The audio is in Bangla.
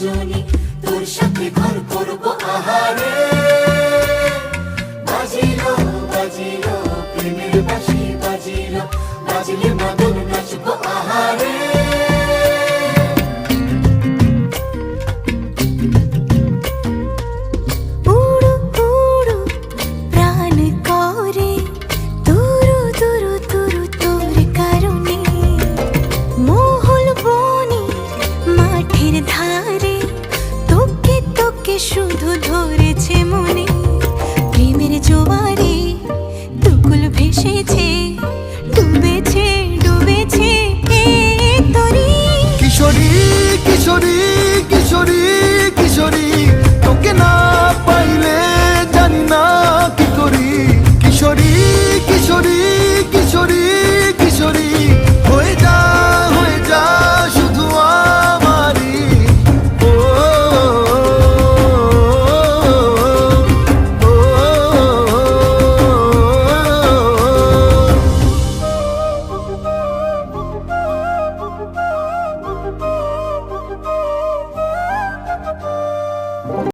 দুজনে তোর সাথে ঘর করব আহারে। বাজিলো বাজিলো প্রেমের বাঁশি বাজিলো, বাজলে মদন নাচবো আহারে। শুধু ধরেছে মনে প্রেমের জোয়ারে, দুকুল ভেসেছে, ডুবেছে ডুবেছে তরি। কিশোরী কিশোরী কিশোরী কিশোরী, তোকে না পাইলে জানি না